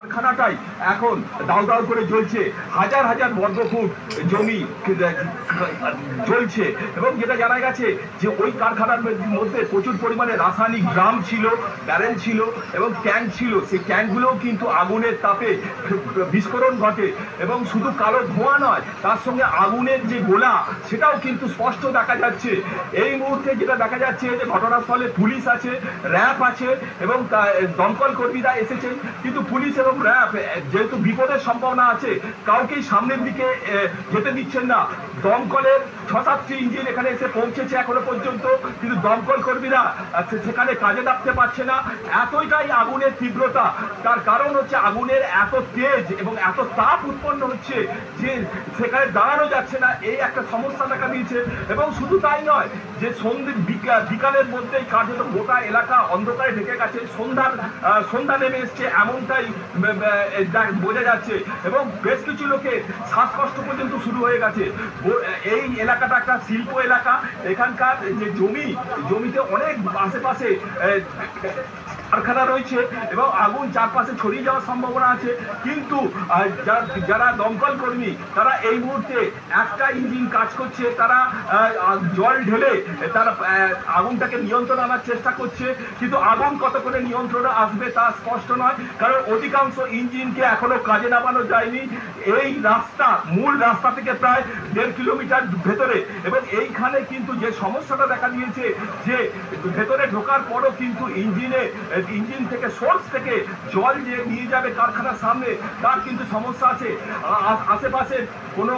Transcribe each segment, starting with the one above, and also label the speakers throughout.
Speaker 1: কারখানাটাই এখন দাউ দাউ করে জ্বলছে, হাজার হাজার বর্গফুট জমি জ্বলছে এবং যেটা জানা গেছে যে ওই কারখানার মধ্যে প্রচুর পরিমাণে রাসায়নিক ড্রাম ছিল, ব্যারেল ছিল এবং ট্যাঙ্ক ছিল। সেই ট্যাঙ্কগুলোও কিন্তু আগুনের তাপে বিস্ফোরণ ঘটে এবং শুধু কালো ধোঁয়া নয়, তার সঙ্গে আগুনের যে গোলা সেটাও কিন্তু স্পষ্ট দেখা যাচ্ছে। এই মুহূর্তে যেটা দেখা যাচ্ছে যে ঘটনাস্থলে পুলিশ আছে, র্যাব আছে এবং দমকল কর্মীরা এসেছেন, কিন্তু পুলিশ এবং র্যাব যেহেতু বিপদের সম্ভাবনা আছে কাউকেই সামনের দিকে যেতে দিচ্ছেন না। দমকলের ৬-৭টি ইঞ্জিন এখানে এসে পৌঁছেছে এখনো পর্যন্ত, কিন্তু দমকল কর্মীরা সেখানে কাজে লাগতে পারছে না। এতটাই আগুনের তীব্রতা, তার কারণ হচ্ছে আগুনের এত তেজ এবং এত তাপ উৎপন্ন হচ্ছে যে সেখানে দাঁড়ানো যাচ্ছে না, এই একটা সমস্যা দেখা দিয়েছে। এবং শুধু তাই নয়, যে বিকালের মধ্যেই কার্যত গোটা এলাকা অন্ধকারে ঢেকে গেছে, সন্ধ্যা নেমে এসছে এমনটাই বোঝা যাচ্ছে এবং বেশ কিছু লোকের শ্বাসকষ্ট পর্যন্ত শুরু হয়ে গেছে। এই এলাকাটা একটা শিল্প এলাকা, এখানকার যে জমিতে অনেক আশেপাশে কারখানা রয়েছে এবং আগুন চারপাশে ছড়িয়ে যাওয়ার সম্ভাবনা আছে। কিন্তু যারা দমকল কর্মী তারা এই মুহূর্তে একটা ইঞ্জিন কাজ করছে, তারা জল ঢেলে তারা আগুনটাকে নিয়ন্ত্রণ আনার চেষ্টা করছে, কিন্তু আগুন কত করে নিয়ন্ত্রণে আসবে তা স্পষ্ট নয়, কারণ অধিকাংশ ইঞ্জিনকে এখনো কাজে নামানো যায়নি। এই রাস্তা মূল রাস্তা থেকে প্রায় ১.৫ কিলোমিটার ভেতরে এবং এইখানে কিন্তু যে সমস্যাটা দেখা দিয়েছে যে ভেতরে ঢোকার পরও কিন্তু ইঞ্জিন থেকে সোর্স থেকে জল যে নিয়ে যাবে কারখানার সামনে তার কিন্তু সমস্যা আছে। আশেপাশে কোনো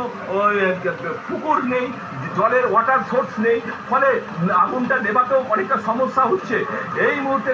Speaker 1: পুকুর নেই, জলের ওয়াটার সোর্স নেই, ফলে আগুনটা নেভাতেও অনেকটা সমস্যা হচ্ছে। এই মুহূর্তে